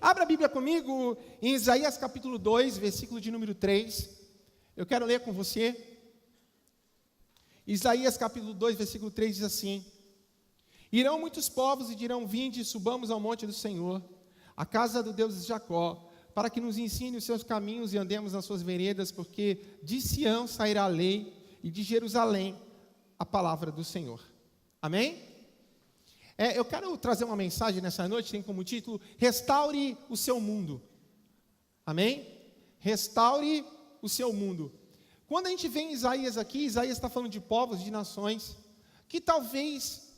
Abra a Bíblia comigo em Isaías capítulo 2, versículo de número 3. Eu quero ler com você. Isaías capítulo 2, versículo 3 diz assim: Irão muitos povos e dirão: vinde, subamos ao monte do Senhor, a casa do Deus de Jacó, para que nos ensine os seus caminhos e andemos nas suas veredas, porque de Sião sairá a lei e de Jerusalém a palavra do Senhor. Amém? Eu quero trazer uma mensagem nessa noite, tem como título: Restaure o seu mundo. Amém? Restaure o seu mundo. Quando a gente vê em Isaías aqui, Isaías está falando de povos, de nações, que talvez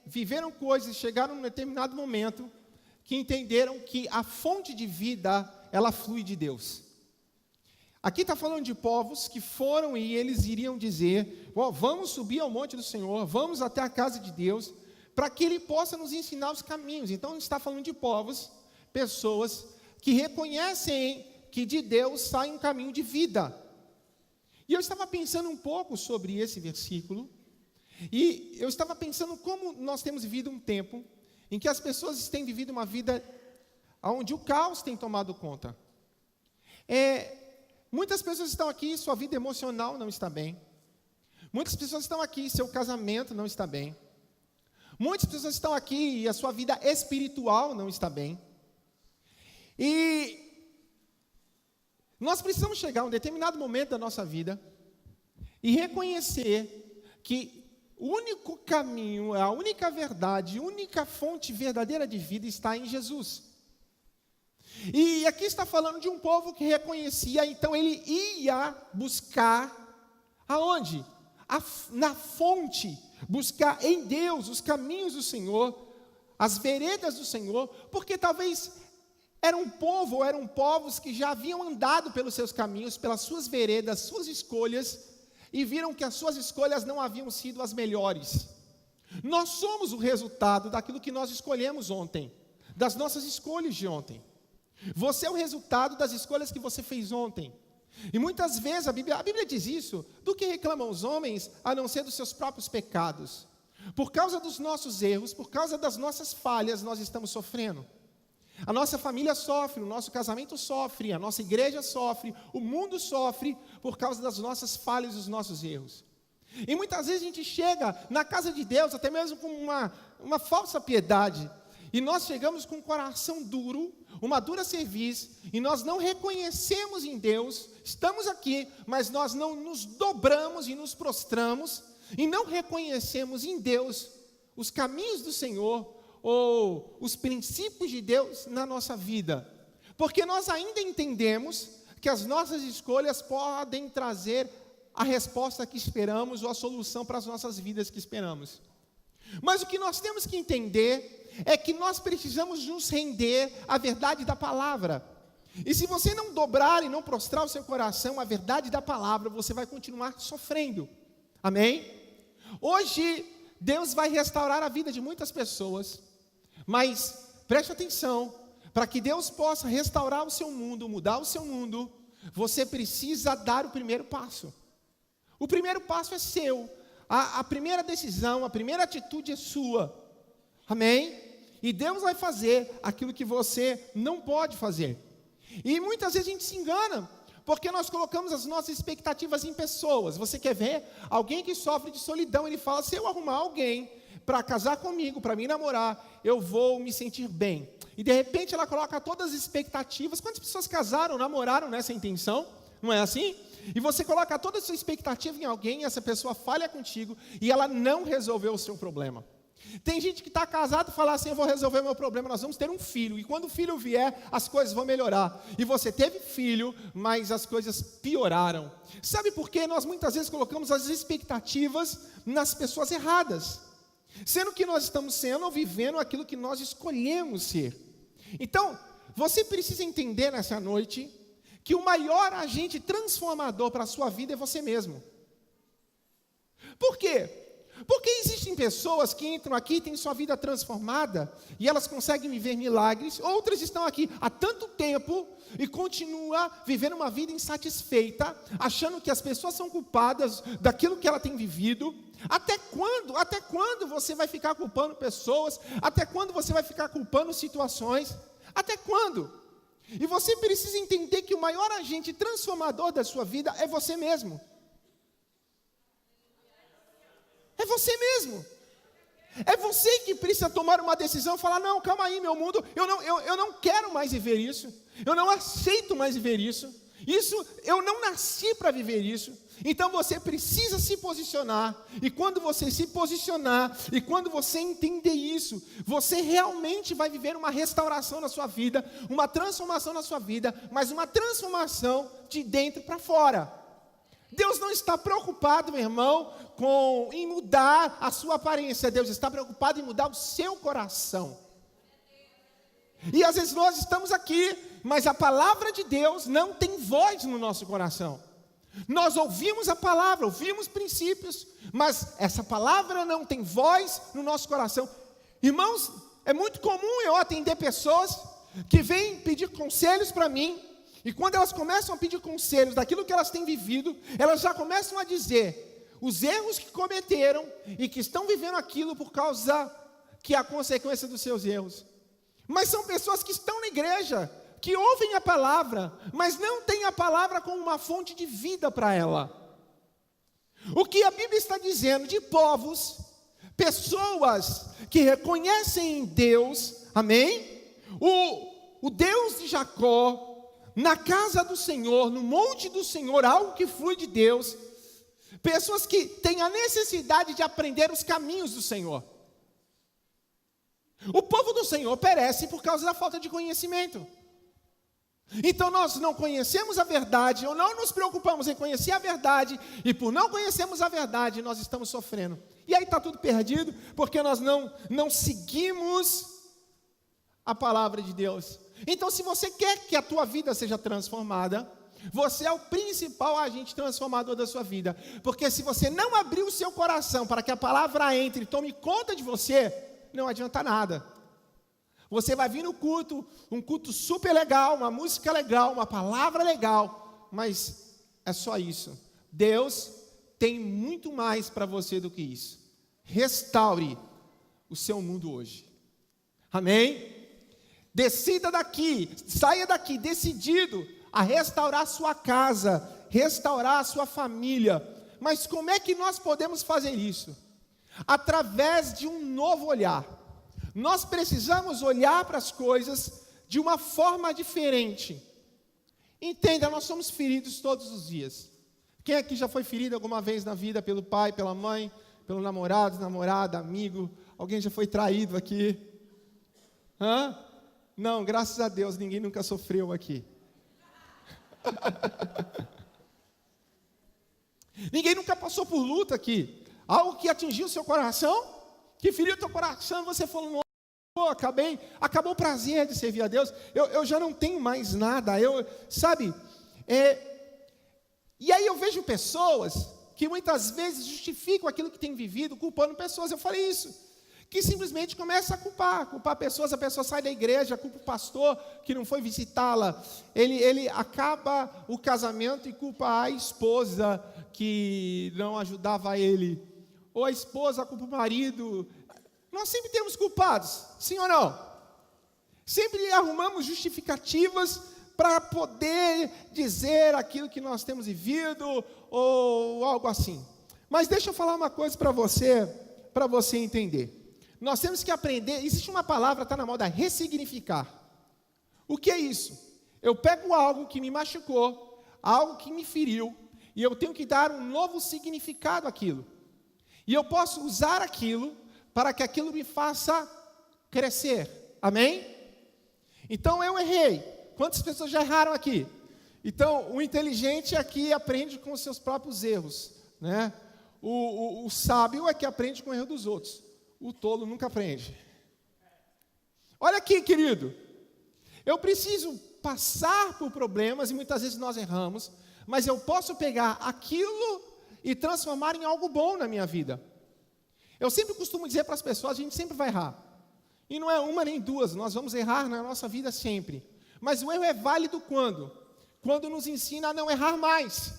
viveram coisas, chegaram num determinado momento, que entenderam que a fonte de vida, ela flui de Deus. Aqui está falando de povos que foram e eles iriam dizer: vamos subir ao monte do Senhor, vamos até a casa de Deus, para que Ele possa nos ensinar os caminhos. Então, está falando de povos, pessoas que reconhecem que de Deus sai um caminho de vida. E eu estava pensando um pouco sobre esse versículo, e eu estava pensando como nós temos vivido um tempo em que as pessoas têm vivido uma vida onde o caos tem tomado conta. Muitas pessoas estão aqui, sua vida emocional não está bem. Muitas pessoas estão aqui, seu casamento não está bem. Muitas pessoas estão aqui e a sua vida espiritual não está bem. E nós precisamos chegar a um determinado momento da nossa vida e reconhecer que o único caminho, a única verdade, a única fonte verdadeira de vida está em Jesus. E aqui está falando de um povo que reconhecia, então ele ia buscar aonde? Na fonte, buscar em Deus os caminhos do Senhor, as veredas do Senhor, porque talvez eram povos que já haviam andado pelos seus caminhos, pelas suas veredas, suas escolhas, e viram que as suas escolhas não haviam sido as melhores. Nós somos o resultado daquilo que nós escolhemos ontem, das nossas escolhas de ontem. Você é o resultado das escolhas que você fez ontem. E muitas vezes a Bíblia diz isso: do que reclamam os homens, a não ser dos seus próprios pecados. Por causa dos nossos erros, por causa das nossas falhas, nós estamos sofrendo. A nossa família sofre, o nosso casamento sofre, a nossa igreja sofre, o mundo sofre por causa das nossas falhas e dos nossos erros. E muitas vezes a gente chega na casa de Deus, até mesmo com uma falsa piedade, e nós chegamos com um coração duro, uma dura cerviz, e nós não reconhecemos em Deus, estamos aqui, mas nós não nos dobramos e nos prostramos, e não reconhecemos em Deus os caminhos do Senhor, ou os princípios de Deus na nossa vida, porque nós ainda entendemos que as nossas escolhas podem trazer a resposta que esperamos, ou a solução para as nossas vidas que esperamos. Mas o que nós temos que entender é que nós precisamos nos render à verdade da palavra. E se você não dobrar e não prostrar o seu coração à verdade da palavra, você vai continuar sofrendo. Amém? Hoje, Deus vai restaurar a vida de muitas pessoas, mas preste atenção, para que Deus possa restaurar o seu mundo, mudar o seu mundo, você precisa dar o primeiro passo. O primeiro passo é seu, a primeira decisão, a primeira atitude é sua. Amém? E Deus vai fazer aquilo que você não pode fazer. E muitas vezes a gente se engana, porque nós colocamos as nossas expectativas em pessoas. Você quer ver alguém que sofre de solidão, ele fala: se eu arrumar alguém para casar comigo, para me namorar, eu vou me sentir bem. E de repente ela coloca todas as expectativas. Quantas pessoas casaram, namoraram nessa intenção? Não é assim? E você coloca toda a sua expectativa em alguém, e essa pessoa falha contigo, e ela não resolveu o seu problema. Tem gente que está casado e fala assim: eu vou resolver o meu problema, nós vamos ter um filho, e quando o filho vier, as coisas vão melhorar. E você teve filho, mas as coisas pioraram. Sabe por quê? Nós muitas vezes colocamos as expectativas nas pessoas erradas, sendo que nós estamos sendo ou vivendo aquilo que nós escolhemos ser. Então, você precisa entender nessa noite que o maior agente transformador para a sua vida é você mesmo. Por quê? Porque existem pessoas que entram aqui e têm sua vida transformada, e elas conseguem viver milagres. Outras estão aqui há tanto tempo e continuam vivendo uma vida insatisfeita, achando que as pessoas são culpadas daquilo que ela tem vivido. Até quando? Até quando você vai ficar culpando pessoas? Até quando você vai ficar culpando situações? Até quando? E você precisa entender que o maior agente transformador da sua vida é você mesmo. É você mesmo. É você que precisa tomar uma decisão e falar, não, calma aí, meu mundo, eu não quero mais viver isso. Eu não aceito mais viver isso. Eu não nasci para viver isso. Então você precisa se posicionar. E quando você se posicionar, e quando você entender isso, você realmente vai viver uma restauração na sua vida, uma transformação na sua vida, mas uma transformação de dentro para fora. Deus não está preocupado, meu irmão, em mudar a sua aparência. Deus está preocupado em mudar o seu coração. E às vezes nós estamos aqui, mas a palavra de Deus não tem voz no nosso coração. Nós ouvimos a palavra, ouvimos princípios, mas essa palavra não tem voz no nosso coração. Irmãos, é muito comum eu atender pessoas que vêm pedir conselhos para mim, e quando elas começam a pedir conselhos daquilo que elas têm vivido, elas já começam a dizer os erros que cometeram e que estão vivendo aquilo por causa que é a consequência dos seus erros. Mas são pessoas que estão na igreja, que ouvem a palavra, mas não têm a palavra como uma fonte de vida para ela. O que a Bíblia está dizendo de povos, pessoas que reconhecem em Deus, amém? O Deus de Jacó, na casa do Senhor, no monte do Senhor, algo que flui de Deus, pessoas que têm a necessidade de aprender os caminhos do Senhor. O povo do Senhor perece por causa da falta de conhecimento. Então nós não conhecemos a verdade, ou não nos preocupamos em conhecer a verdade, e por não conhecermos a verdade, nós estamos sofrendo. E aí está tudo perdido, porque nós não seguimos a palavra de Deus. Então, se você quer que a tua vida seja transformada, você é o principal agente transformador da sua vida. Porque se você não abrir o seu coração para que a palavra entre e tome conta de você, não adianta nada. Você vai vir no culto, um culto super legal, uma música legal, uma palavra legal, mas é só isso. Deus tem muito mais para você do que isso. Restaure o seu mundo hoje. Amém? Decida daqui, saia daqui decidido a restaurar a sua casa, restaurar a sua família. Mas como é que nós podemos fazer isso? Através de um novo olhar. Nós precisamos olhar para as coisas de uma forma diferente. Entenda, nós somos feridos todos os dias. Quem aqui já foi ferido alguma vez na vida pelo pai, pela mãe, pelo namorado, namorada, amigo? Alguém já foi traído aqui? Não, graças a Deus, ninguém nunca sofreu aqui. Ninguém nunca passou por luta aqui. Algo que atingiu o seu coração, que feriu o teu coração, e você falou, acabou o prazer de servir a Deus, eu já não tenho mais nada, e aí eu vejo pessoas que muitas vezes justificam aquilo que têm vivido, culpando pessoas, eu falei isso, que simplesmente começa a culpar pessoas, a pessoa sai da igreja, culpa o pastor que não foi visitá-la, ele acaba o casamento e culpa a esposa que não ajudava ele, ou a esposa culpa o marido. Nós sempre temos culpados, sim ou não? Sempre arrumamos justificativas para poder dizer aquilo que nós temos vivido, ou algo assim. Mas deixa eu falar uma coisa para você entender. Nós temos que aprender, existe uma palavra, está na moda, ressignificar. O que é isso? Eu pego algo que me machucou, algo que me feriu, e eu tenho que dar um novo significado àquilo. E eu posso usar aquilo para que aquilo me faça crescer. Amém? Então eu errei. Quantas pessoas já erraram aqui? Então o inteligente aqui aprende com os seus próprios erros, né? O sábio é que aprende com o erro dos outros. O tolo nunca aprende. Olha aqui, querido. Eu preciso passar por problemas, e muitas vezes nós erramos, mas eu posso pegar aquilo e transformar em algo bom na minha vida. Eu sempre costumo dizer para as pessoas, a gente sempre vai errar. E não é uma nem duas, nós vamos errar na nossa vida sempre. Mas o erro é válido quando? Quando nos ensina a não errar mais.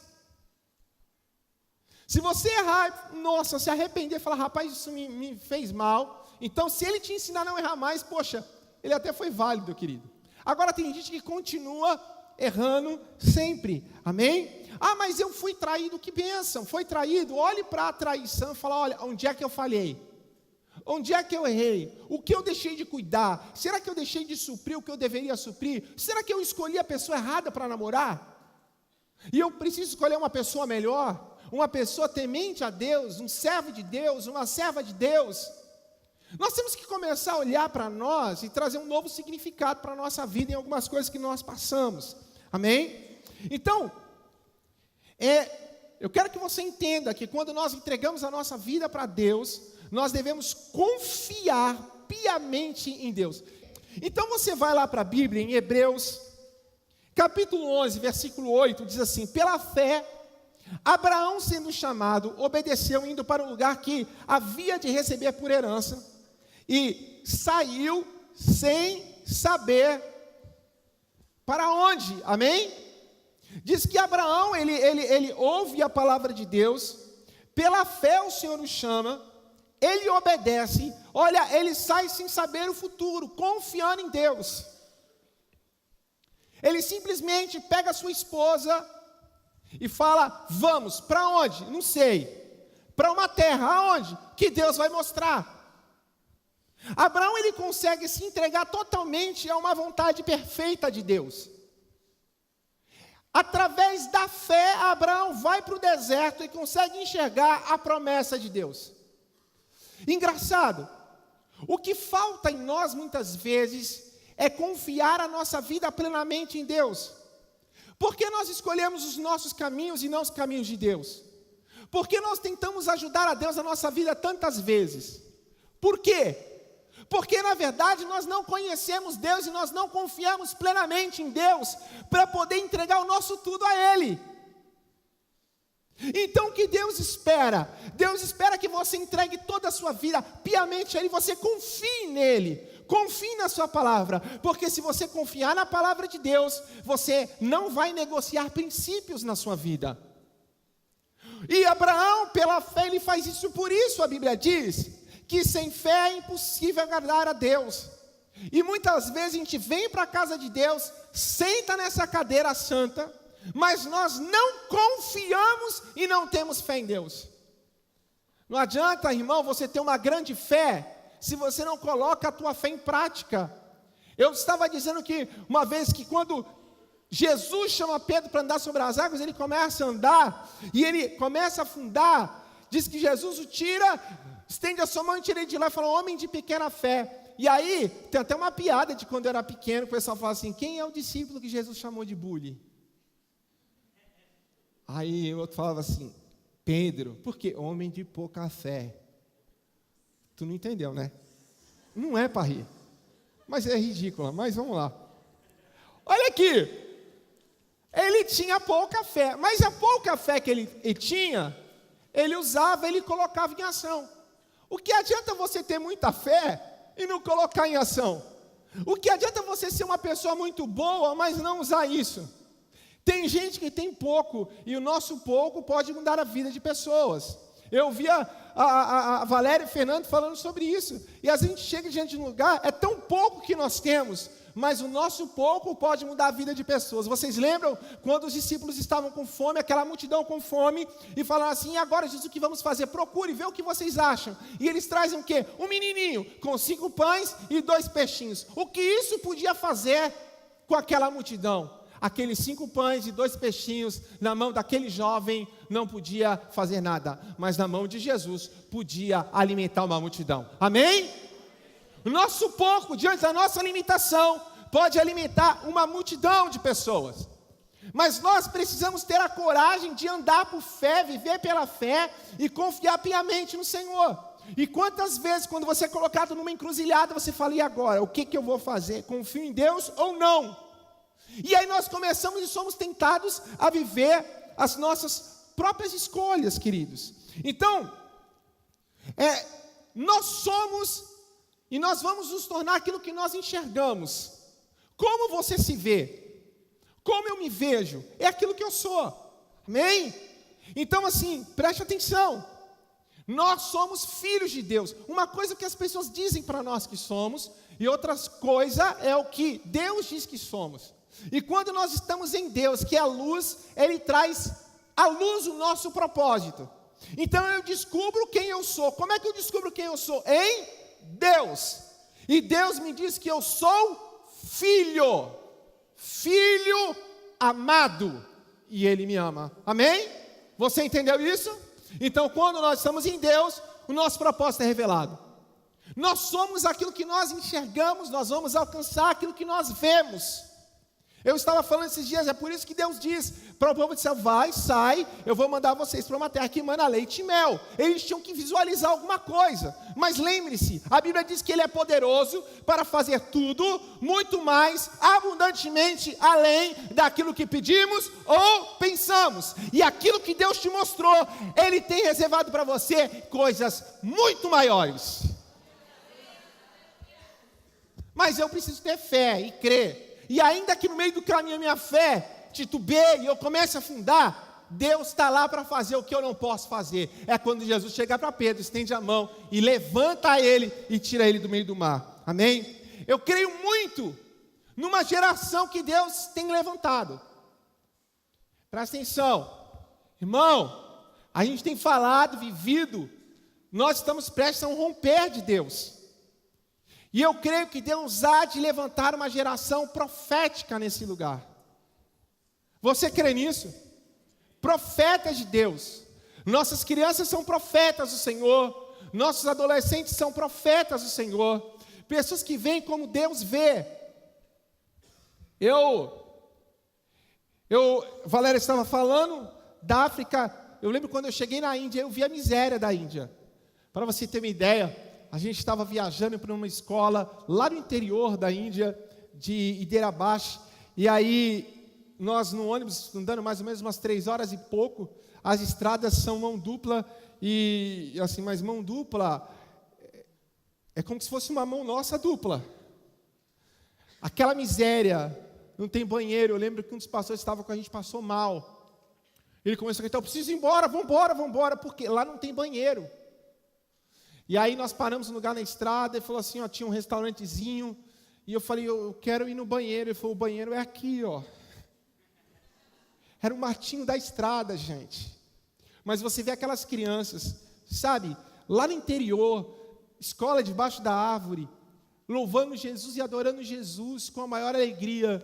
Se você errar, se arrepender, falar, rapaz, isso me fez mal. Então, se ele te ensinar a não errar mais, poxa, ele até foi válido, querido. Agora tem gente que continua errando sempre, amém? Ah, mas eu fui traído, que bênção, foi traído. Olhe para a traição e fala, olha, onde é que eu falhei? Onde é que eu errei? O que eu deixei de cuidar? Será que eu deixei de suprir o que eu deveria suprir? Será que eu escolhi a pessoa errada para namorar? E eu preciso escolher uma pessoa melhor? Uma pessoa temente a Deus, um servo de Deus, uma serva de Deus? Nós temos que começar a olhar para nós e trazer um novo significado para a nossa vida em algumas coisas que nós passamos. Amém? Então, eu quero que você entenda que quando nós entregamos a nossa vida para Deus, nós devemos confiar piamente em Deus. Então você vai lá para a Bíblia, em Hebreus, capítulo 11, versículo 8, diz assim: pela fé, Abraão, sendo chamado, obedeceu, indo para o lugar que havia de receber por herança, e saiu sem saber para onde, amém? Diz que Abraão, ele ouve a palavra de Deus, pela fé o Senhor o chama, ele obedece, olha, ele sai sem saber o futuro, confiando em Deus. Ele simplesmente pega a sua esposa e fala, vamos, para onde? Não sei, para uma terra, aonde? Que Deus vai mostrar. Abraão, ele consegue se entregar totalmente a uma vontade perfeita de Deus. Através da fé, Abraão vai para o deserto e consegue enxergar a promessa de Deus. Engraçado, o que falta em nós muitas vezes é confiar a nossa vida plenamente em Deus. Por que nós escolhemos os nossos caminhos e não os caminhos de Deus? Por que nós tentamos ajudar a Deus na nossa vida tantas vezes? Por quê? Porque na verdade nós não conhecemos Deus e nós não confiamos plenamente em Deus para poder entregar o nosso tudo a Ele. Então o que Deus espera? Deus espera que você entregue toda a sua vida piamente a Ele, você confie nele, confie na sua palavra, porque se você confiar na palavra de Deus, você não vai negociar princípios na sua vida. E Abraão, pela fé, ele faz isso, por isso a Bíblia diz que sem fé é impossível agradar a Deus. E muitas vezes a gente vem para a casa de Deus, senta nessa cadeira santa, mas nós não confiamos e não temos fé em Deus. Não adianta, irmão, você ter uma grande fé, se você não coloca a tua fé em prática. Eu estava dizendo que uma vez que quando Jesus chama Pedro para andar sobre as águas, ele começa a andar, e ele começa a afundar, diz que Jesus o tira, estende a sua mão e tira ele de lá, e fala, homem de pequena fé. E aí, tem até uma piada de quando eu era pequeno, o pessoal fala assim, quem é o discípulo que Jesus chamou de bully? Aí o outro falava assim, Pedro, porque homem de pouca fé. Tu não entendeu, né? Não é para rir, mas é ridícula, mas vamos lá. Olha aqui, ele tinha pouca fé, mas a pouca fé que ele tinha, ele usava, ele colocava em ação. O que adianta você ter muita fé e não colocar em ação? O que adianta você ser uma pessoa muito boa, mas não usar isso? Tem gente que tem pouco, e o nosso pouco pode mudar a vida de pessoas. Eu via a Valéria e o Fernando falando sobre isso, e a gente chega diante de um lugar, é tão pouco que nós temos, mas o nosso pouco pode mudar a vida de pessoas. Vocês lembram quando os discípulos estavam com fome, aquela multidão com fome, e falaram assim, e agora Jesus, o que vamos fazer? Procure, vê o que vocês acham. E eles trazem o quê? Um menininho com 5 pães e 2 peixinhos. O que isso podia fazer com aquela multidão? Aqueles 5 pães e 2 peixinhos na mão daquele jovem não podia fazer nada, mas na mão de Jesus podia alimentar uma multidão. Amém? O nosso pouco, diante da nossa limitação, pode alimentar uma multidão de pessoas. Mas nós precisamos ter a coragem de andar por fé, viver pela fé e confiar piamente no Senhor. E quantas vezes, quando você é colocado numa encruzilhada, você fala, e agora? O que eu vou fazer? Confio em Deus ou não? E aí nós começamos e somos tentados a viver as nossas próprias escolhas, queridos. Então, nós somos e nós vamos nos tornar aquilo que nós enxergamos. Como você se vê? Como eu me vejo? É aquilo que eu sou. Amém? Então assim, preste atenção. Nós somos filhos de Deus. Uma coisa é o que as pessoas dizem para nós que somos, e outra coisa é o que Deus diz que somos. E quando nós estamos em Deus, que é a luz, Ele traz à luz o nosso propósito. Então eu descubro quem eu sou. Como é que eu descubro quem eu sou? Em Deus. E Deus me diz que eu sou filho. Filho amado. E Ele me ama. Amém? Você entendeu isso? Então quando nós estamos em Deus, o nosso propósito é revelado. Nós somos aquilo que nós enxergamos, nós vamos alcançar aquilo que nós vemos. Eu estava falando esses dias, é por isso que Deus diz para o povo de Israel: vai, sai, eu vou mandar vocês para uma terra que emana leite e mel. Eles tinham que visualizar alguma coisa, mas lembre-se, a Bíblia diz que Ele é poderoso para fazer tudo, muito mais, abundantemente, além daquilo que pedimos ou pensamos. E aquilo que Deus te mostrou, Ele tem reservado para você coisas muito maiores. Mas eu preciso ter fé e crer. E ainda que no meio do caminho a minha fé titubeie e eu comece a afundar, Deus está lá para fazer o que eu não posso fazer. É quando Jesus chegar para Pedro, estende a mão e levanta ele e tira ele do meio do mar. Amém? Eu creio muito numa geração que Deus tem levantado. Presta atenção, irmão, a gente tem falado, vivido, nós estamos prestes a um romper de Deus. E eu creio que Deus há de levantar uma geração profética nesse lugar. Você crê nisso? Profetas de Deus. Nossas crianças são profetas do Senhor. Nossos adolescentes são profetas do Senhor. Pessoas que veem como Deus vê. Valéria estava falando da África. Eu lembro quando eu cheguei na Índia, eu vi a miséria da Índia. Para você ter uma ideia, a gente estava viajando para uma escola lá no interior da Índia, de Hyderabad, e aí nós no ônibus, andando mais ou menos umas 3 horas e pouco, as estradas são mão dupla, e assim, mas mão dupla é como se fosse uma mão nossa dupla. Aquela miséria, não tem banheiro. Eu lembro que um dos pastores estava com a gente, passou mal. Ele começou a gritar: eu preciso ir embora, vamos embora, porque lá não tem banheiro. E aí nós paramos no lugar na estrada, e falou assim, ó, tinha um restaurantezinho, e eu falei: eu quero ir no banheiro. Ele falou: o banheiro é aqui, ó. Era o matinho da estrada, gente. Mas você vê aquelas crianças, sabe, lá no interior, escola debaixo da árvore, louvando Jesus e adorando Jesus com a maior alegria.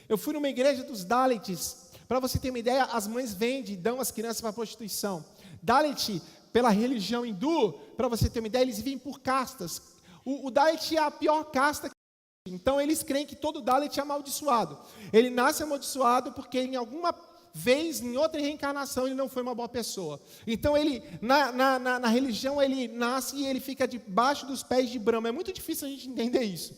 Eu fui numa igreja dos Dalits. Para você ter uma ideia, as mães vendem, dão as crianças para a prostituição. Dalit, pela religião hindu, para você ter uma ideia, eles vivem por castas. O Dalit é a pior casta. Então eles creem que todo Dalit é amaldiçoado. Ele nasce amaldiçoado porque em alguma vez, em outra reencarnação, ele não foi uma boa pessoa. Então ele, na religião, ele nasce e ele fica debaixo dos pés de Brahma. É muito difícil a gente entender isso.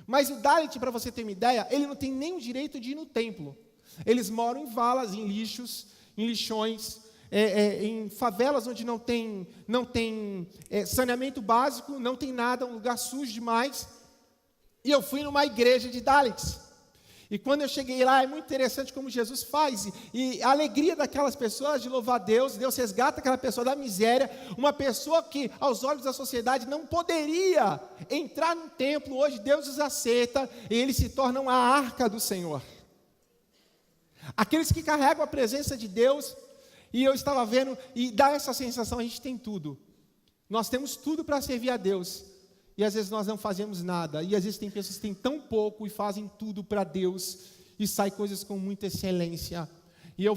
Mas o Dalit, para você ter uma ideia, ele não tem nem o direito de ir no templo. Eles moram em valas, em lixos, em lixões, em favelas onde não tem saneamento básico, não tem nada, um lugar sujo demais. E eu fui numa igreja de Dalits. E quando eu cheguei lá, é muito interessante como Jesus faz. E a alegria daquelas pessoas de louvar Deus, Deus resgata aquela pessoa da miséria, uma pessoa que aos olhos da sociedade não poderia entrar no templo, hoje Deus os aceita e eles se tornam a arca do Senhor. Aqueles que carregam a presença de Deus. E eu estava vendo, e dá essa sensação: a gente tem tudo. Nós temos tudo para servir a Deus. E às vezes nós não fazemos nada. E às vezes tem pessoas que têm tão pouco e fazem tudo para Deus. E saem coisas com muita excelência. E eu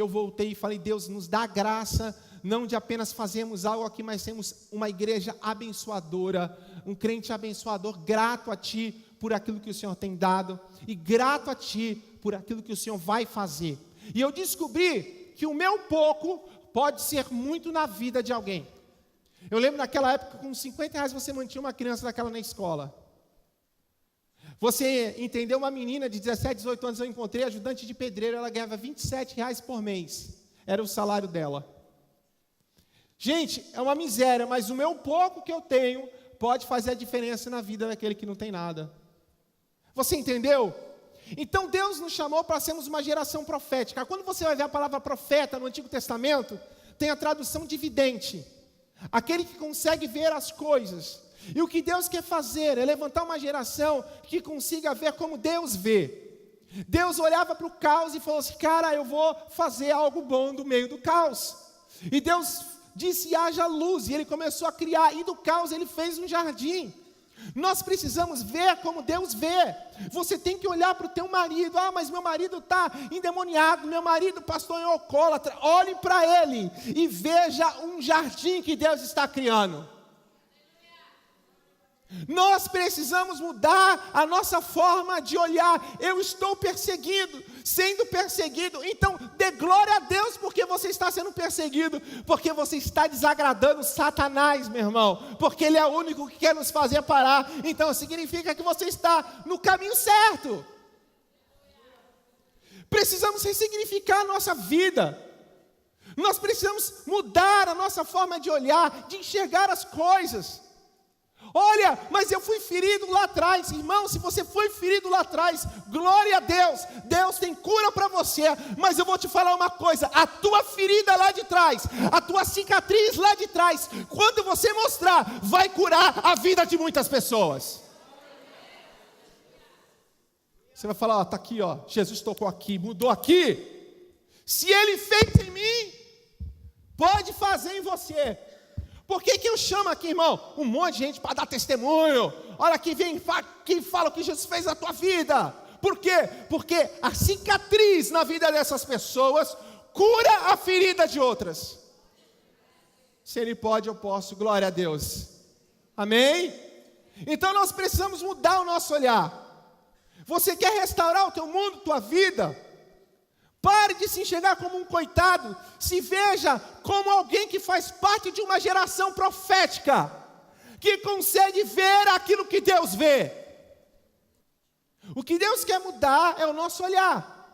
voltei e falei: Deus, nos dá graça, não de apenas fazermos algo aqui, mas sermos uma igreja abençoadora, um crente abençoador, grato a Ti por aquilo que o Senhor tem dado. E grato a Ti por aquilo que o Senhor vai fazer. E eu descobri que o meu pouco pode ser muito na vida de alguém. Eu lembro naquela época, com R$50 você mantinha uma criança daquela na escola. Você entendeu? Uma menina de 17, 18 anos, eu encontrei, ajudante de pedreiro, ela ganhava R$27 por mês. Era o salário dela. Gente, é uma miséria, mas o meu pouco que eu tenho pode fazer a diferença na vida daquele que não tem nada. Você entendeu? Então Deus nos chamou para sermos uma geração profética. Quando você vai ver a palavra profeta no Antigo Testamento, tem a tradução de vidente. aquele que consegue ver as coisas. E o que Deus quer fazer é levantar uma geração que consiga ver como Deus vê. Deus olhava para o caos e falou assim: cara, eu vou fazer algo bom no meio do caos. E Deus disse: haja luz, e Ele começou a criar, e do caos Ele fez um jardim. Nós precisamos ver como Deus vê. Você tem que olhar para o teu marido: ah, mas meu marido está endemoniado, meu marido pastor é alcoólatra. Olhe para ele e veja um jardim que Deus está criando. Nós precisamos mudar a nossa forma de olhar. Eu estou sendo perseguido, então dê glória a Deus porque você está sendo perseguido, porque você está desagradando Satanás, meu irmão, porque ele é o único que quer nos fazer parar. Então significa que você está no caminho certo. Precisamos ressignificar a nossa vida. Nós precisamos mudar a nossa forma de olhar, de enxergar as coisas. Olha, mas eu fui ferido lá atrás. Irmão, se você foi ferido lá atrás, glória a Deus, Deus tem cura para você. Mas eu vou te falar uma coisa: a tua ferida lá de trás, a tua cicatriz lá de trás, quando você mostrar, vai curar a vida de muitas pessoas. Você vai falar: ó, está aqui, ó, Jesus tocou aqui, mudou aqui. Se Ele fez em mim, pode fazer em você. Por que eu chamo aqui, irmão, um monte de gente para dar testemunho? Olha aqui, vem, quem fala o que Jesus fez na tua vida. Por quê? Porque a cicatriz na vida dessas pessoas cura a ferida de outras. Se Ele pode, eu posso, glória a Deus. Amém? Então nós precisamos mudar o nosso olhar. Você quer restaurar o teu mundo, tua vida? Pare de se enxergar como um coitado, se veja como alguém que faz parte de uma geração profética, que consegue ver aquilo que Deus vê. O que Deus quer mudar é o nosso olhar.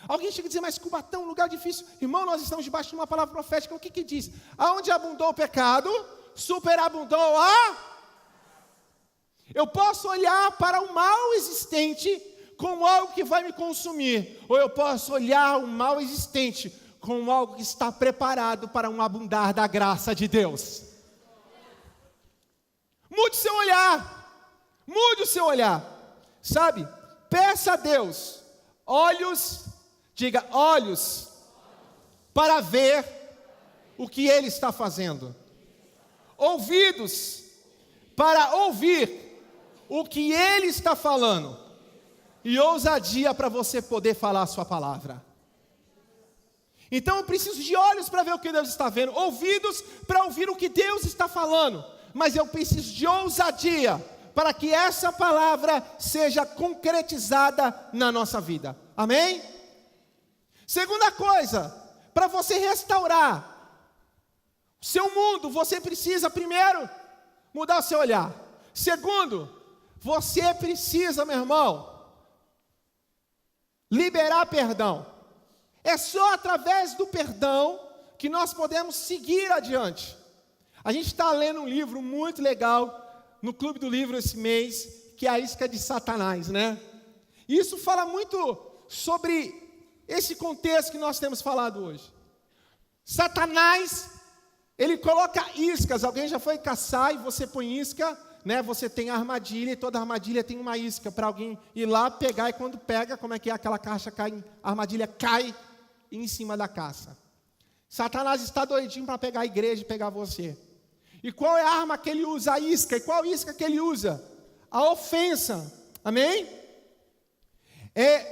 Alguém chega a dizer: mas Cubatão, um lugar difícil. Irmão, nós estamos debaixo de uma palavra profética. O que diz? Aonde abundou o pecado, superabundou a... Eu posso olhar para o mal existente como algo que vai me consumir, ou eu posso olhar o mal existente como algo que está preparado para um abundar da graça de Deus. Mude seu olhar, mude o seu olhar, sabe? Peça a Deus olhos, diga olhos, para ver o que Ele está fazendo, ouvidos, para ouvir o que Ele está falando, e ousadia para você poder falar a sua palavra. Então eu preciso de olhos para ver o que Deus está vendo, ouvidos para ouvir o que Deus está falando, mas eu preciso de ousadia para que essa palavra seja concretizada na nossa vida. Amém? Segunda coisa, para você restaurar o seu mundo, você precisa primeiro mudar o seu olhar. Segundo, você precisa, meu irmão, liberar perdão. É só através do perdão que nós podemos seguir adiante. A gente está lendo um livro muito legal no Clube do Livro esse mês, que é A Isca de Satanás, né? E isso fala muito sobre esse contexto que nós temos falado hoje. Satanás, ele coloca iscas. Alguém já foi caçar e você põe isca, né? Você tem a armadilha, e toda armadilha tem uma isca para alguém ir lá pegar, e quando pega, como é que é? Aquela caixa cai, a armadilha cai em cima da caça. Satanás está doidinho para pegar a igreja e pegar você. E qual é a arma que ele usa? A isca. E qual isca que ele usa? A ofensa. Amém?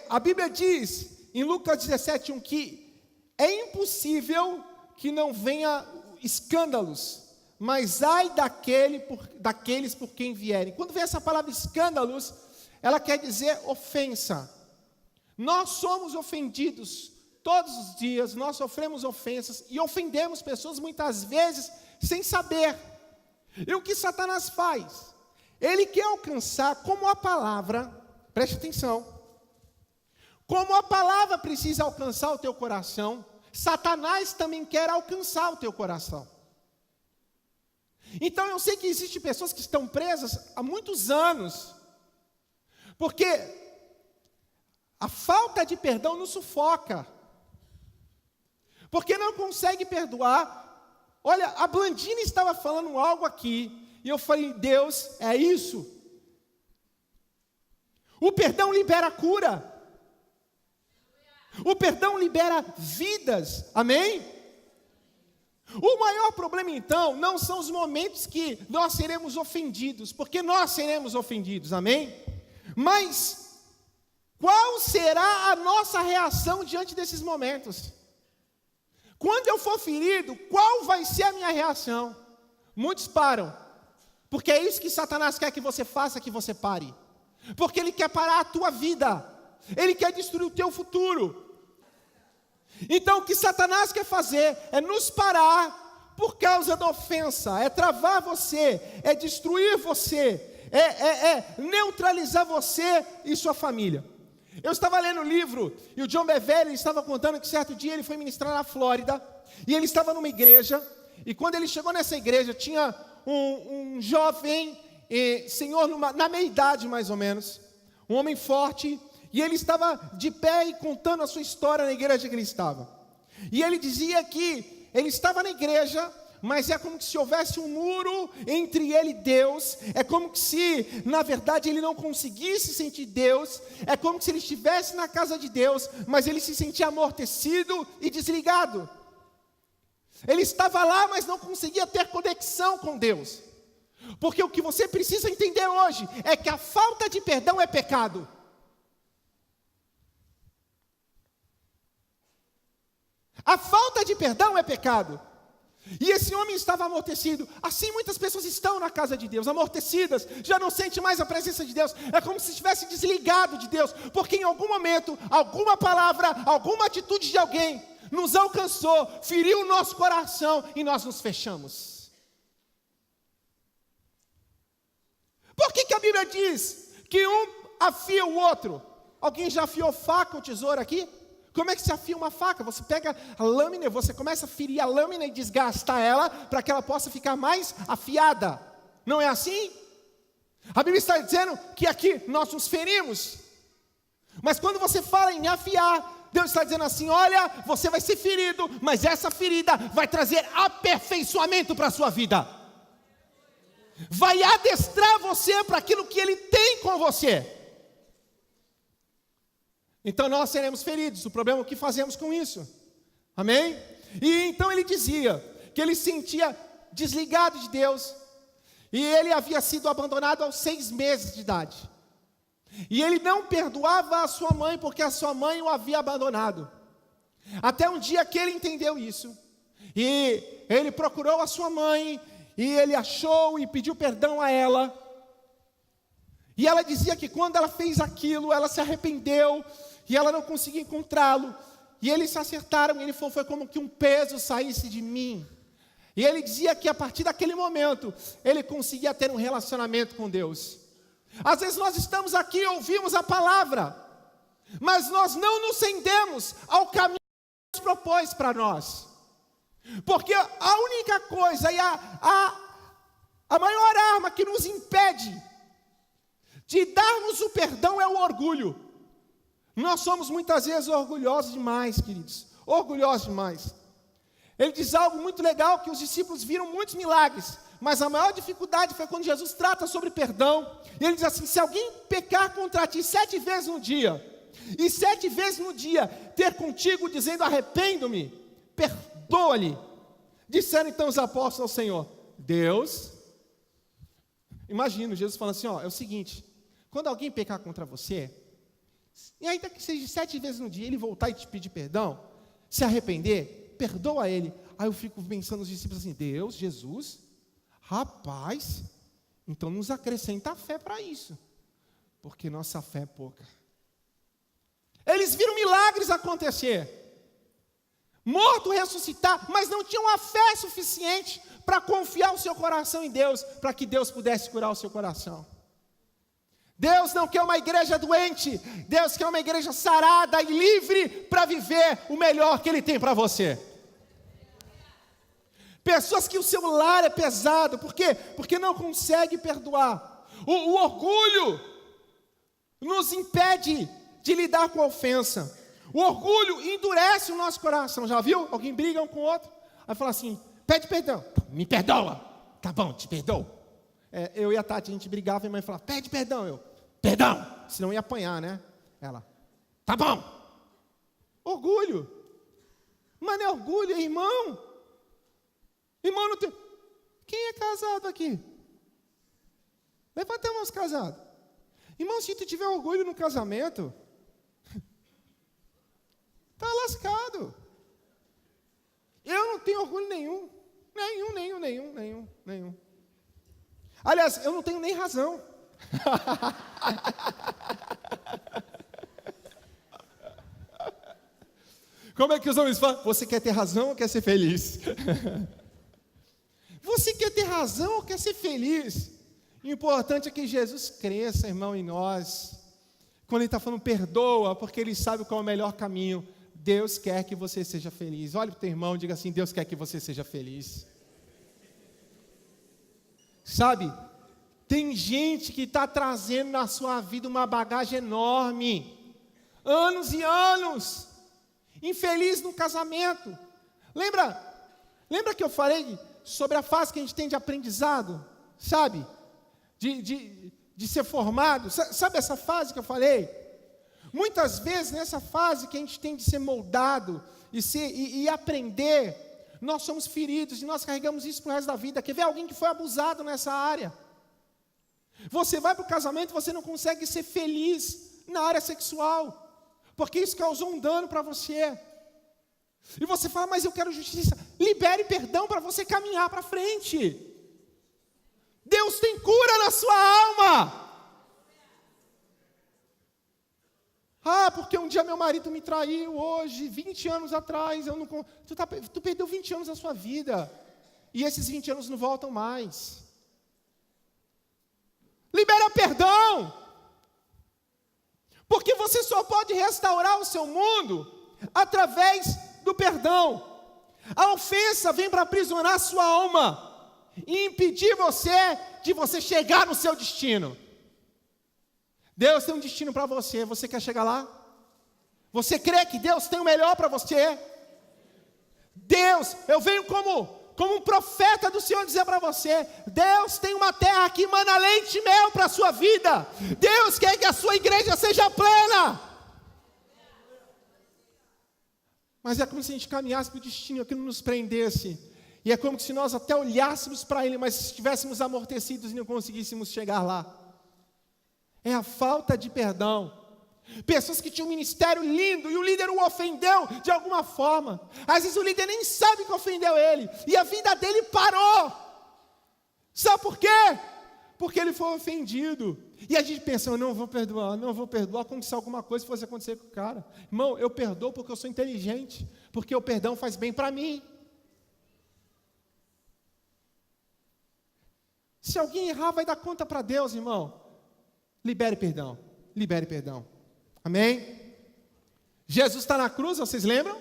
A Bíblia diz em Lucas 17:1 que é impossível que não venha escândalos, mas ai daqueles por quem vierem. Quando vem essa palavra escândalos, ela quer dizer ofensa. Nós somos ofendidos todos os dias, nós sofremos ofensas e ofendemos pessoas muitas vezes sem saber. E o que Satanás faz? Ele quer alcançar, como a palavra, preste atenção, como a palavra precisa alcançar o teu coração, Satanás também quer alcançar o teu coração. Então eu sei que existem pessoas que estão presas há muitos anos, porque a falta de perdão nos sufoca, porque não consegue perdoar, Olha, a Blandina estava falando algo aqui, e eu falei, Deus, é isso. O perdão libera cura. O perdão libera vidas, amém? O maior problema então, não são os momentos que nós seremos ofendidos, porque nós seremos ofendidos, amém? Mas, qual será a nossa reação diante desses momentos? Quando eu for ferido, qual vai ser a minha reação? Muitos param, porque é isso que Satanás quer que você faça, que você pare. Porque ele quer parar a tua vida, ele quer destruir o teu futuro. Então o que Satanás quer fazer é nos parar por causa da ofensa, é travar você, é destruir você, é neutralizar você e sua família. Eu estava lendo o livro e o John Bevere estava contando que certo dia ele foi ministrar na Flórida e ele estava numa igreja e quando ele chegou nessa igreja tinha um jovem senhor na meia idade mais ou menos, um homem forte. E ele estava de pé e contando a sua história na igreja que ele estava. E ele dizia que ele estava na igreja, mas é como se houvesse um muro entre ele e Deus. É como se, na verdade, ele não conseguisse sentir Deus. É como se ele estivesse na casa de Deus, mas ele se sentia amortecido e desligado. Ele estava lá, mas não conseguia ter conexão com Deus. Porque o que você precisa entender hoje é que a falta de perdão é pecado. A falta de perdão é pecado. E esse homem estava amortecido. Assim muitas pessoas estão na casa de Deus, amortecidas, já não sente mais a presença de Deus. É como se estivesse desligado de Deus, porque em algum momento, alguma palavra, alguma atitude de alguém nos alcançou, feriu o nosso coração e nós nos fechamos. Por que a Bíblia diz que um afia o outro? Alguém já afiou faca ou tesoura aqui? Como é que se afia uma faca? Você pega a lâmina, você começa a ferir a lâmina e desgastar ela para que ela possa ficar mais afiada. Não é assim? A Bíblia está dizendo que aqui nós nos ferimos. Mas quando você fala em afiar, Deus está dizendo assim, olha, você vai ser ferido, mas essa ferida vai trazer aperfeiçoamento para a sua vida. Vai adestrar você para aquilo que Ele tem com você. Então nós seremos feridos, o problema é o que fazemos com isso, amém? E então ele dizia que ele se sentia desligado de Deus, e ele havia sido abandonado aos 6 meses de idade, e ele não perdoava a sua mãe, porque a sua mãe o havia abandonado, até um dia que ele entendeu isso, e ele procurou a sua mãe, e ele achou e pediu perdão a ela, e ela dizia que quando ela fez aquilo, ela se arrependeu, e ela não conseguia encontrá-lo, e eles se acertaram, e ele falou, foi como que um peso saísse de mim, e ele dizia que a partir daquele momento, ele conseguia ter um relacionamento com Deus. Às vezes nós estamos aqui, ouvimos a palavra, mas nós não nos rendemos ao caminho que Deus propôs para nós, porque a única coisa, e a maior arma que nos impede de darmos o perdão é o orgulho. Nós somos muitas vezes orgulhosos demais, queridos, orgulhosos demais. Ele diz algo muito legal, que os discípulos viram muitos milagres, mas a maior dificuldade foi quando Jesus trata sobre perdão. E ele diz assim, se alguém pecar contra ti 7 vezes no dia, e 7 vezes no dia ter contigo dizendo arrependo-me, perdoa-lhe. Disseram então os apóstolos ao Senhor, Deus, imagina Jesus falando assim, ó, é o seguinte, quando alguém pecar contra você, e ainda que seja 7 vezes no dia, ele voltar e te pedir perdão, se arrepender, perdoa ele. Aí eu fico pensando nos discípulos assim, Deus, Jesus, rapaz, então nos acrescenta a fé para isso, porque nossa fé é pouca. Eles viram milagres acontecer, morto ressuscitar, mas não tinham a fé suficiente para confiar o seu coração em Deus, para que Deus pudesse curar o seu coração. Deus não quer uma igreja doente, Deus quer uma igreja sarada e livre para viver o melhor que Ele tem para você. Pessoas que o seu lar é pesado, por quê? Porque não consegue perdoar. O orgulho nos impede de lidar com a ofensa. O orgulho endurece o nosso coração, já viu? Alguém briga um com o outro, aí fala assim, Pede perdão. Me perdoa. Tá bom, te perdoo. Eu e a Tati, a gente brigava e a mãe falava, pede perdão. Eu, perdão. Senão ia apanhar, né? Ela, tá bom. Orgulho. Mano, é orgulho, é irmão. Irmão, não tem... Quem é casado aqui? Levanta a mão os casados. Irmão, se tu tiver orgulho no casamento, tá lascado. Eu não tenho orgulho nenhum. Nenhum. Aliás, eu não tenho nem razão. Como é que os homens falam? Você quer ter razão ou quer ser feliz? Você quer ter razão ou quer ser feliz? O importante é que Jesus cresça, irmão, em nós. Quando Ele está falando perdoa, porque Ele sabe qual é o melhor caminho. Deus quer que você seja feliz. Olhe para o teu irmão e diga assim, Deus quer que você seja feliz. Sabe, tem gente que está trazendo na sua vida uma bagagem enorme. Anos e anos. Infeliz no casamento. Lembra que eu falei sobre a fase que a gente tem de aprendizado? Sabe? De ser formado. Sabe essa fase que eu falei? Muitas vezes, nessa fase que a gente tem de ser moldado e aprender, nós somos feridos e nós carregamos isso para o resto da vida. Quer ver alguém que foi abusado nessa área? Você vai para o casamento e você não consegue ser feliz na área sexual, porque isso causou um dano para você. E você fala, mas eu quero justiça. Libere perdão para você caminhar para frente. Deus tem cura na sua alma. Porque um dia meu marido me traiu, hoje, 20 anos atrás, eu não... Tu perdeu 20 anos da sua vida, e esses 20 anos não voltam mais. Libera perdão, porque você só pode restaurar o seu mundo através do perdão. A ofensa vem para aprisionar a sua alma e impedir de você chegar no seu destino. Deus tem um destino para você. Você quer chegar lá? Você crê que Deus tem o melhor para você? Deus, eu venho como um profeta do Senhor dizer para você, Deus tem uma terra que emana leite e mel para a sua vida. Deus quer que a sua igreja seja plena. Mas é como se a gente caminhasse para o destino, aquilo nos prendesse. E é como se nós até olhássemos para Ele, mas estivéssemos amortecidos e não conseguíssemos chegar lá. É a falta de perdão. Pessoas que tinham um ministério lindo e o líder o ofendeu de alguma forma. Às vezes o líder nem sabe que ofendeu ele e a vida dele parou. Sabe por quê? Porque ele foi ofendido. E a gente pensa, eu não vou perdoar, como se alguma coisa fosse acontecer com o cara. Irmão, eu perdoo porque eu sou inteligente, porque o perdão faz bem para mim. Se alguém errar, vai dar conta para Deus, irmão. Libere perdão. Amém? Jesus está na cruz, vocês lembram?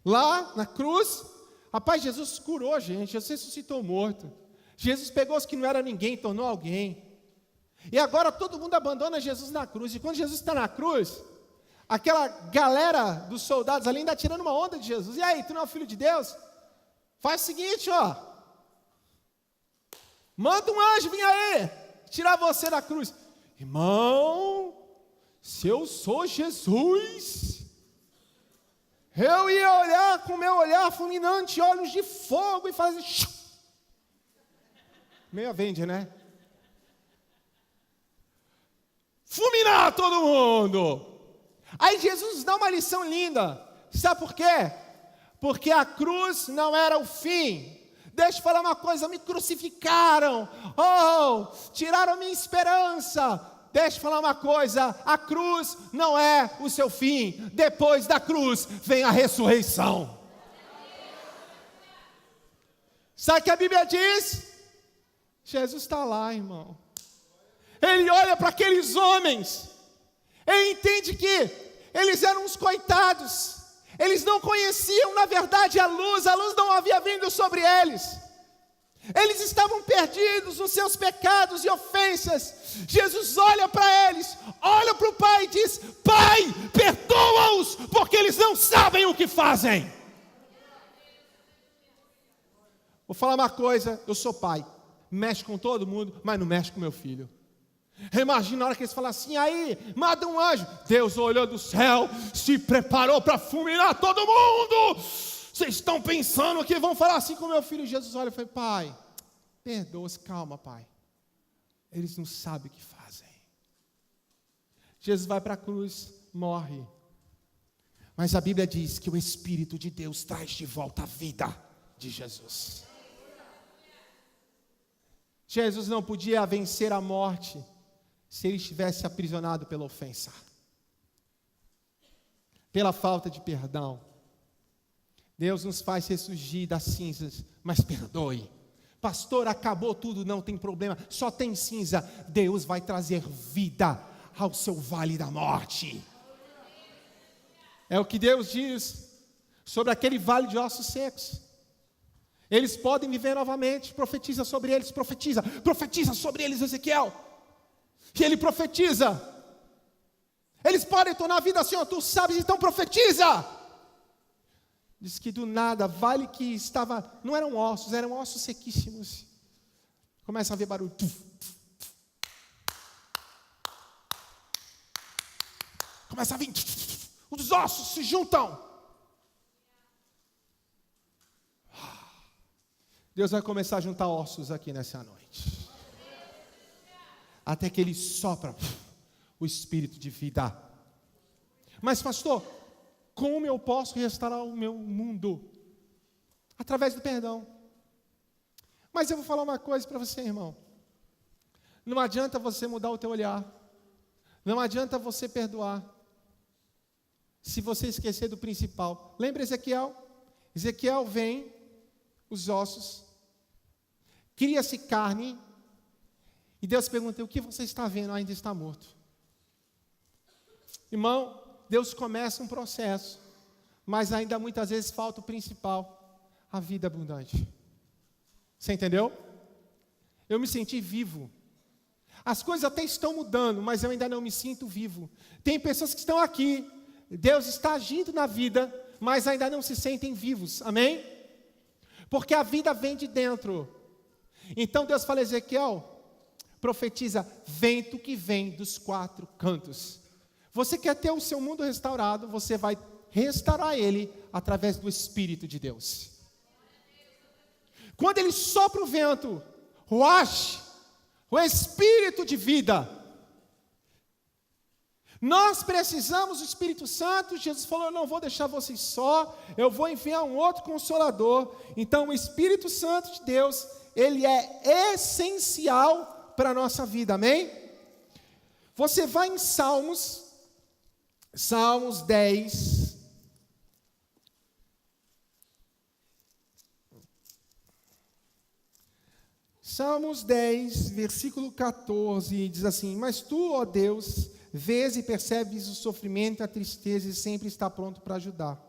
Lá na cruz, rapaz, Jesus curou gente, Jesus ressuscitou morto. Jesus pegou os que não eram ninguém, tornou alguém. E agora todo mundo abandona Jesus na cruz. E quando Jesus está na cruz, aquela galera dos soldados ali ainda tirando uma onda de Jesus. E aí, tu não é o filho de Deus? Faz o seguinte, manda um anjo vir aí, tirar você da cruz. Irmão, se eu sou Jesus, eu ia olhar com meu olhar fulminante, olhos de fogo e fazer... Meio Avenger, né? Fulminar todo mundo. Aí Jesus dá uma lição linda. Sabe por quê? Porque a cruz não era o fim. Deixa eu falar uma coisa, me crucificaram. Tiraram a minha esperança. Deixa eu falar uma coisa, a cruz não é o seu fim. Depois da cruz vem a ressurreição. Sabe o que a Bíblia diz? Jesus está lá, irmão. Ele olha para aqueles homens. Ele entende que eles eram uns coitados. Eles não conheciam, na verdade, a luz não havia vindo sobre eles. Eles estavam perdidos nos seus pecados e ofensas. Jesus olha para eles, olha para o Pai e diz: Pai, perdoa-os, porque eles não sabem o que fazem. Vou falar uma coisa, eu sou pai. Mexe com todo mundo, mas não mexe com meu filho. Imagina a hora que eles falam assim, aí, manda um anjo. Deus olhou do céu, se preparou para fulminar todo mundo. Vocês estão pensando que vão falar assim com meu filho? Jesus olha e fala, pai, perdoa-se, calma, pai. Eles não sabem o que fazem. Jesus vai para a cruz, morre. Mas a Bíblia diz que o Espírito de Deus traz de volta a vida de Jesus. Jesus não podia vencer a morte se ele estivesse aprisionado pela ofensa, pela falta de perdão. Deus nos faz ressurgir das cinzas, mas perdoe. Pastor, acabou tudo, não tem problema, só tem cinza. Deus vai trazer vida ao seu vale da morte. É o que Deus diz sobre aquele vale de ossos secos. Eles podem viver novamente. Profetiza sobre eles, profetiza sobre eles, Ezequiel. E ele profetiza. Eles podem tornar a vida assim, ó, tu sabes, então profetiza. Diz que do nada, vale que estava, não eram ossos sequíssimos. Começa a ver barulho. Começa a vir. Os ossos se juntam. Deus vai começar a juntar ossos aqui nessa noite. Até que Ele sopra o Espírito de vida. Mas pastor, como eu posso restaurar o meu mundo? Através do perdão. Mas eu vou falar uma coisa para você, irmão. Não adianta você mudar o teu olhar. Não adianta você perdoar. Se você esquecer do principal. Lembra Ezequiel? Ezequiel vem, os ossos, cria-se carne, e Deus pergunta, o que você está vendo? Ainda está morto. Irmão, Deus começa um processo, mas ainda muitas vezes falta o principal, a vida abundante. Você entendeu? Eu me senti vivo. As coisas até estão mudando, mas eu ainda não me sinto vivo. Tem pessoas que estão aqui, Deus está agindo na vida, mas ainda não se sentem vivos, amém? Porque a vida vem de dentro. Então Deus fala, Ezequiel, profetiza, vento que vem dos quatro cantos. Você quer ter o seu mundo restaurado, você vai restaurar ele através do Espírito de Deus. Quando ele sopra o vento, o Espírito de vida. Nós precisamos do Espírito Santo. Jesus falou, eu não vou deixar vocês só, eu vou enviar um outro Consolador. Então o Espírito Santo de Deus, ele é essencial para a nossa vida, amém? Você vai em Salmos 10. Salmos 10, versículo 14, diz assim, mas tu, ó Deus, vês e percebes o sofrimento e a tristeza e sempre está pronto para ajudar.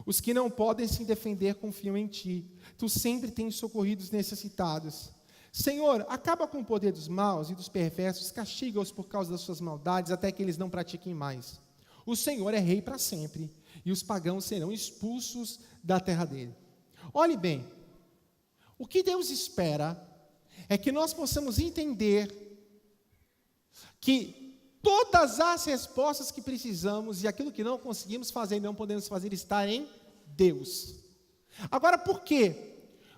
Os que não podem se defender confiam em ti. Tu sempre tens socorrido os necessitados. Senhor, acaba com o poder dos maus e dos perversos, castiga-os por causa das suas maldades, até que eles não pratiquem mais. O Senhor é rei para sempre, e os pagãos serão expulsos da terra dele. Olhe bem, o que Deus espera é que nós possamos entender que todas as respostas que precisamos e aquilo que não conseguimos fazer e não podemos fazer está em Deus. Agora, por quê?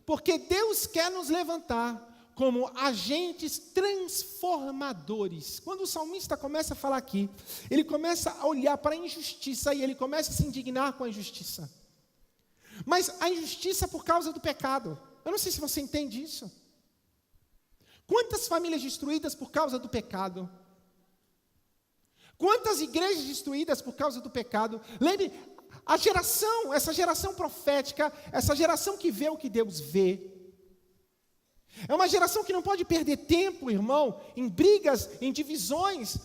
Porque Deus quer nos levantar como agentes transformadores. Quando o salmista começa a falar aqui, ele começa a olhar para a injustiça e ele começa a se indignar com a injustiça. Mas a injustiça por causa do pecado. Eu não sei se você entende isso. Quantas famílias destruídas por causa do pecado? Quantas igrejas destruídas por causa do pecado? Lembre, essa geração profética, essa geração que vê o que Deus vê, é uma geração que não pode perder tempo, irmão, em brigas, em divisões,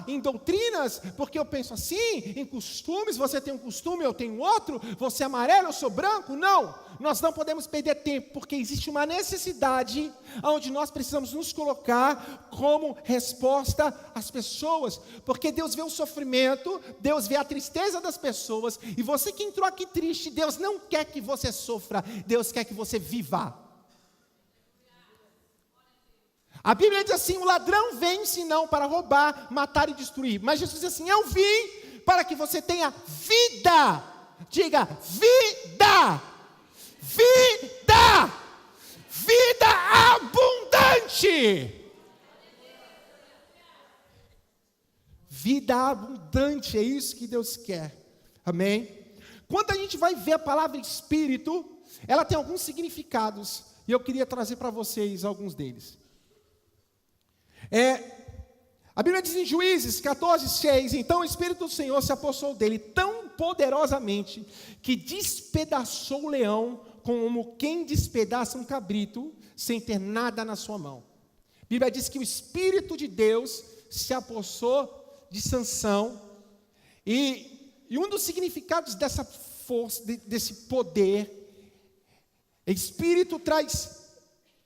em doutrinas, porque eu penso assim, em costumes, você tem um costume, eu tenho outro, você é amarelo, eu sou branco. Não, nós não podemos perder tempo, porque existe uma necessidade onde nós precisamos nos colocar como resposta às pessoas, porque Deus vê o sofrimento, Deus vê a tristeza das pessoas, e você que entrou aqui triste, Deus não quer que você sofra, Deus quer que você viva. A Bíblia diz assim: o ladrão vem senão para roubar, matar e destruir. Mas Jesus diz assim: eu vim para que você tenha vida. Diga, vida. Vida. Vida abundante. Vida abundante, é isso que Deus quer. Amém? Quando a gente vai ver a palavra Espírito, ela tem alguns significados. E eu queria trazer para vocês alguns deles. A Bíblia diz em Juízes 14:6, então o Espírito do Senhor se apossou dele tão poderosamente que despedaçou o leão como quem despedaça um cabrito sem ter nada na sua mão. A Bíblia diz que o Espírito de Deus se apossou de Sansão, e um dos significados dessa força, desse poder, Espírito traz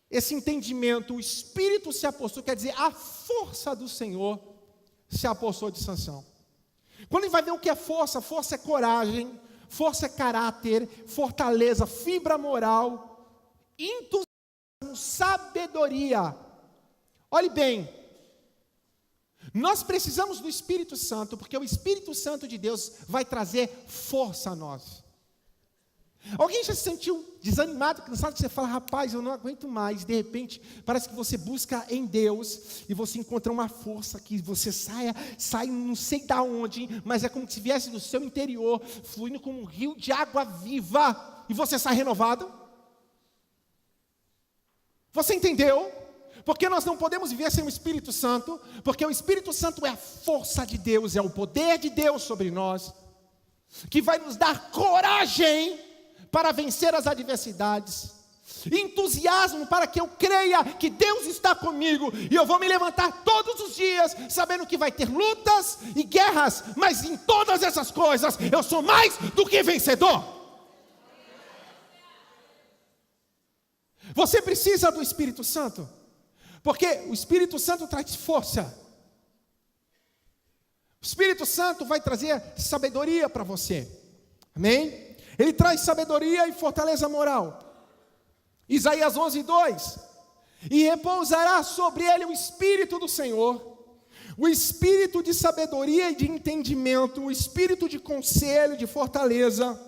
esse entendimento. O Espírito se apossou, quer dizer, a força do Senhor se apossou de Sansão. Quando a gente vai ver o que é força é coragem, força é caráter, fortaleza, fibra moral, entusiasmo, sabedoria. Olhe bem, nós precisamos do Espírito Santo, porque o Espírito Santo de Deus vai trazer força a nós. Alguém já se sentiu desanimado, cansado, que você fala: rapaz, eu não aguento mais. De repente, parece que você busca em Deus e você encontra uma força que você sai não sei da onde, mas é como se viesse do seu interior, fluindo como um rio de água viva, e você sai renovado. Você entendeu? Porque nós não podemos viver sem o Espírito Santo, porque o Espírito Santo é a força de Deus, é o poder de Deus sobre nós, que vai nos dar coragem para vencer as adversidades, entusiasmo para que eu creia que Deus está comigo, e eu vou me levantar todos os dias, sabendo que vai ter lutas e guerras, mas em todas essas coisas, eu sou mais do que vencedor. Você precisa do Espírito Santo, porque o Espírito Santo traz força. O Espírito Santo vai trazer sabedoria para você, amém? Ele traz sabedoria e fortaleza moral. Isaías 11:2. E repousará sobre ele o Espírito do Senhor, o Espírito de sabedoria e de entendimento, o Espírito de conselho, de fortaleza,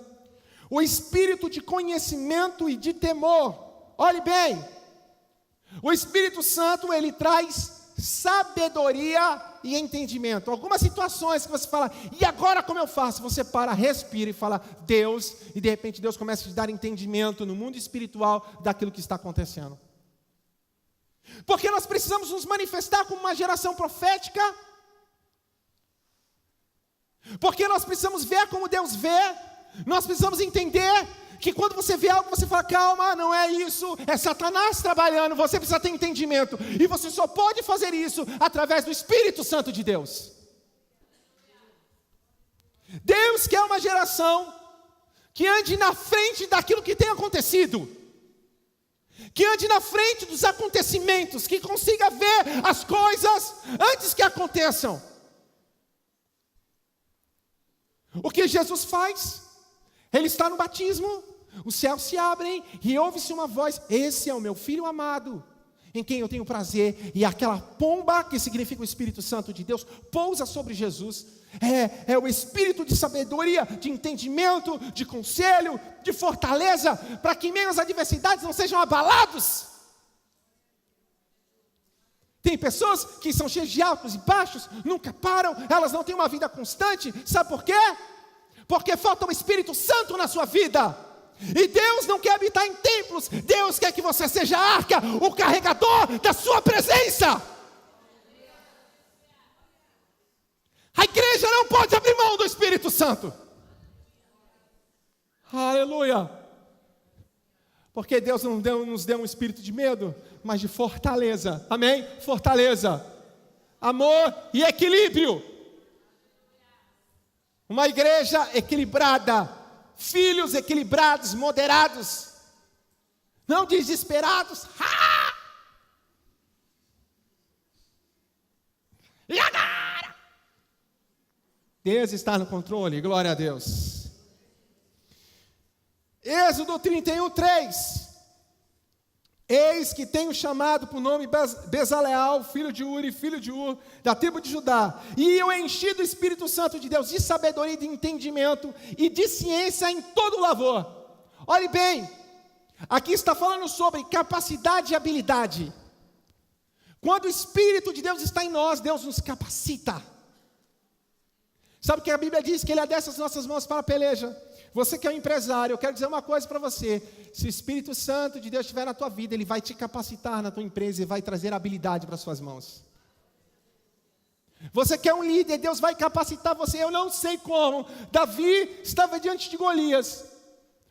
o Espírito de conhecimento e de temor. Olhe bem, o Espírito Santo, ele traz sabedoria e entendimento. Algumas situações que você fala: e agora como eu faço? Você para, respira e fala: Deus, e de repente Deus começa a te dar entendimento no mundo espiritual daquilo que está acontecendo. Porque nós precisamos nos manifestar como uma geração profética, porque nós precisamos ver como Deus vê, nós precisamos entender que quando você vê algo, você fala: calma, não é isso, é Satanás trabalhando. Você precisa ter entendimento, e você só pode fazer isso através do Espírito Santo de Deus. Deus quer uma geração que ande na frente daquilo que tem acontecido, que ande na frente dos acontecimentos, que consiga ver as coisas antes que aconteçam. O que Jesus faz? Ele está no batismo, os céus se abrem e ouve-se uma voz: esse é o meu filho amado, em quem eu tenho prazer. E aquela pomba, que significa o Espírito Santo de Deus, pousa sobre Jesus. É o Espírito de sabedoria, de entendimento, de conselho, de fortaleza, para que em meio às adversidades não sejam abalados. Tem pessoas que são cheias de altos e baixos, nunca param, elas não têm uma vida constante. Sabe por quê? Porque falta o Espírito Santo na sua vida. E Deus não quer habitar em templos. Deus quer que você seja a arca, o carregador da sua presença. A igreja não pode abrir mão do Espírito Santo. Aleluia. Porque Deus não nos deu um espírito de medo, mas de fortaleza. Amém? Fortaleza, amor e equilíbrio. Uma igreja equilibrada, filhos equilibrados, moderados, não desesperados. E agora? Deus está no controle, glória a Deus. Êxodo 31:3. Eis que tenho chamado por nome Bezaleal, filho de Uri, filho de Ur, da tribo de Judá, e eu enchi do Espírito Santo de Deus, de sabedoria, de entendimento e de ciência em todo louvor. Olhe bem, aqui está falando sobre capacidade e habilidade. Quando o Espírito de Deus está em nós, Deus nos capacita. Sabe que a Bíblia diz que Ele adessa as nossas mãos para a peleja? Você que é um empresário, eu quero dizer uma coisa para você. Se o Espírito Santo de Deus estiver na tua vida, Ele vai te capacitar na tua empresa e vai trazer habilidade para as suas mãos. Você que é um líder, Deus vai capacitar você. Eu não sei como. Davi estava diante de Golias.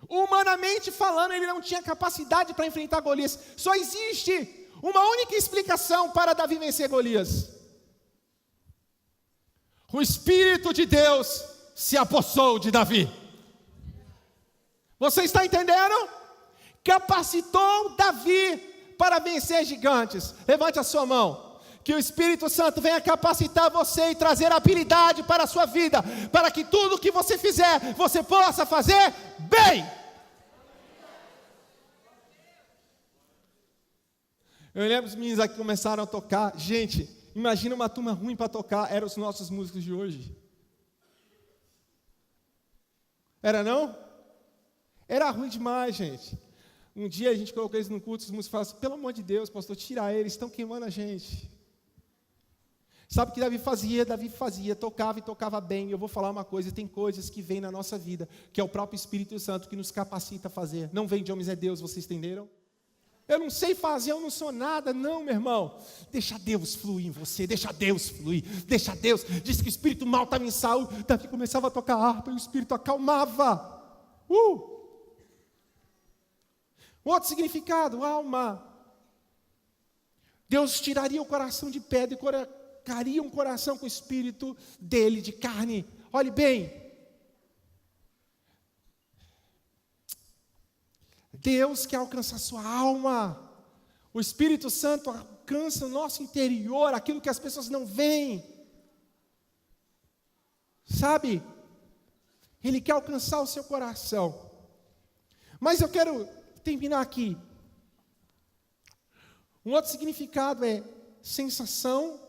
Humanamente falando, ele não tinha capacidade para enfrentar Golias. Só existe uma única explicação para Davi vencer Golias. O Espírito de Deus se apossou de Davi. Você está entendendo? Capacitou Davi para vencer gigantes. Levante a sua mão. Que o Espírito Santo venha capacitar você e trazer habilidade para a sua vida, para que tudo que você fizer, você possa fazer bem. Eu lembro os meninos aqui começaram a tocar. Gente, imagina uma turma ruim para tocar. Eram os nossos músicos de hoje. Era não? Era ruim demais, gente. Um dia a gente colocou eles no culto, os músicos falaram assim, pelo amor de Deus, pastor, tira eles, estão queimando a gente. Sabe o que Davi fazia? Davi fazia, tocava e tocava bem. Eu vou falar uma coisa, tem coisas que vêm na nossa vida, que é o próprio Espírito Santo que nos capacita a fazer. Não vem de homens, é Deus, vocês entenderam? Eu não sei fazer, eu não sou nada, não, meu irmão. Deixa Deus fluir em você, deixa Deus fluir, deixa Deus. Diz que o espírito mal estava em Saul, Davi começava a tocar harpa e o espírito acalmava. Outro significado, alma. Deus tiraria o coração de pedra e colocaria um coração com o espírito dele, de carne. Olhe bem. Deus quer alcançar a sua alma. O Espírito Santo alcança o nosso interior, aquilo que as pessoas não veem. Sabe? Ele quer alcançar o seu coração. Mas eu quero terminar aqui. Um outro significado é sensação,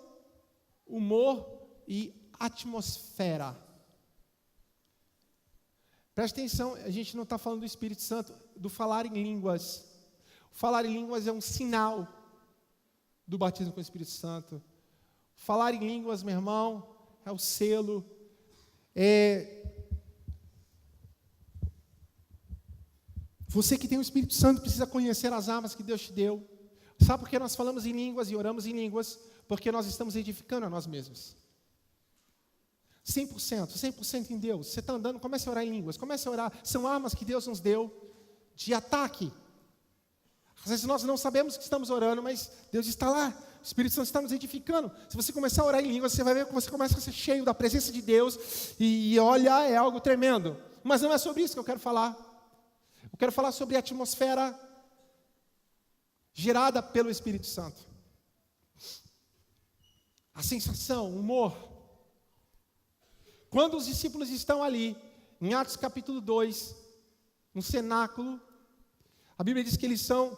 humor e atmosfera. Preste atenção, a gente não está falando do Espírito Santo, do falar em línguas. O falar em línguas é um sinal do batismo com o Espírito Santo. Falar em línguas, meu irmão, é o selo. Você que tem o Espírito Santo precisa conhecer as armas que Deus te deu. Sabe por que nós falamos em línguas e oramos em línguas? Porque nós estamos edificando a nós mesmos. 100% em Deus. Você está andando, comece a orar em línguas, comece a orar. São armas que Deus nos deu de ataque. Às vezes nós não sabemos que estamos orando, mas Deus está lá. O Espírito Santo está nos edificando. Se você começar a orar em línguas, você vai ver que você começa a ser cheio da presença de Deus. E olha, é algo tremendo. Mas não é sobre isso que eu quero falar. Eu quero falar sobre a atmosfera gerada pelo Espírito Santo. A sensação, o humor. Quando os discípulos estão ali, em Atos capítulo 2, no cenáculo, a Bíblia diz que eles são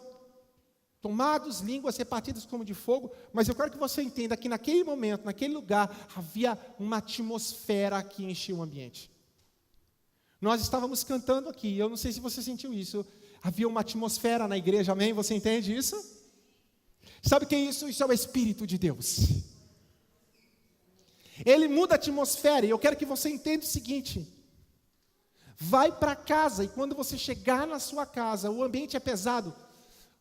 tomados, línguas repartidas como de fogo, mas eu quero que você entenda que naquele momento, naquele lugar, havia uma atmosfera que enchia o ambiente. Nós estávamos cantando aqui, eu não sei se você sentiu isso, havia uma atmosfera na igreja, amém? Você entende isso? Sabe o que é isso? Isso é o Espírito de Deus. Ele muda a atmosfera, e eu quero que você entenda o seguinte: vai para casa, e quando você chegar na sua casa, o ambiente é pesado,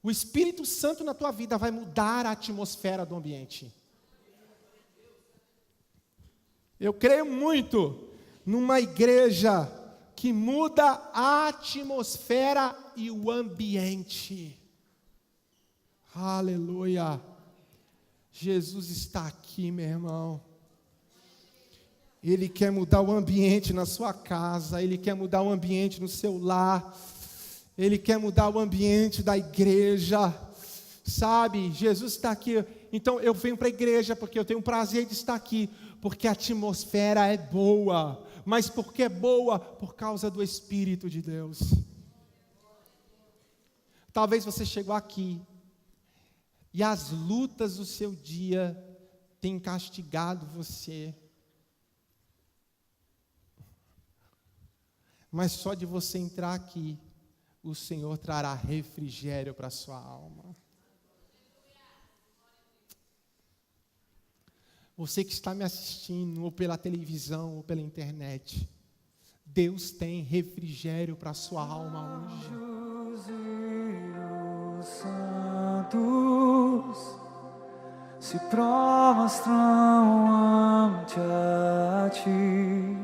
o Espírito Santo na tua vida vai mudar a atmosfera do ambiente. Eu creio muito numa igreja que muda a atmosfera e o ambiente. Aleluia. Jesus está aqui, meu irmão. Ele quer mudar o ambiente na sua casa, Ele quer mudar o ambiente no seu lar, Ele quer mudar o ambiente da igreja, sabe? Jesus está aqui, então eu venho para a igreja porque eu tenho prazer de estar aqui, porque a atmosfera é boa, mas por que é boa? Por causa do Espírito de Deus. Talvez você chegou aqui e as lutas do seu dia têm castigado você. Mas só de você entrar aqui, o Senhor trará refrigério para a sua alma. Você que está me assistindo, ou pela televisão, ou pela internet, Deus tem refrigério para a sua alma hoje. Anjos e os santos se prostram ante a ti.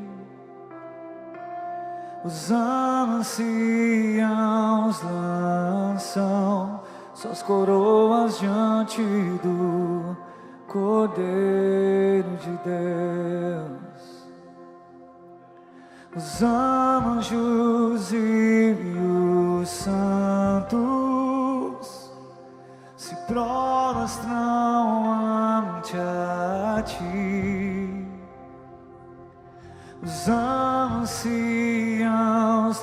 Os anciãos lançam suas coroas diante do Cordeiro de Deus. Os anjos e os santos se prostram ante a ti. Os anciãos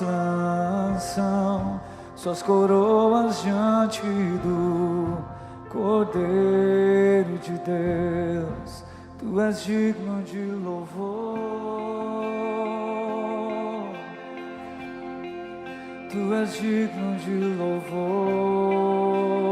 lançam suas coroas diante do Cordeiro de Deus. Tu és digno de louvor. Tu és digno de louvor.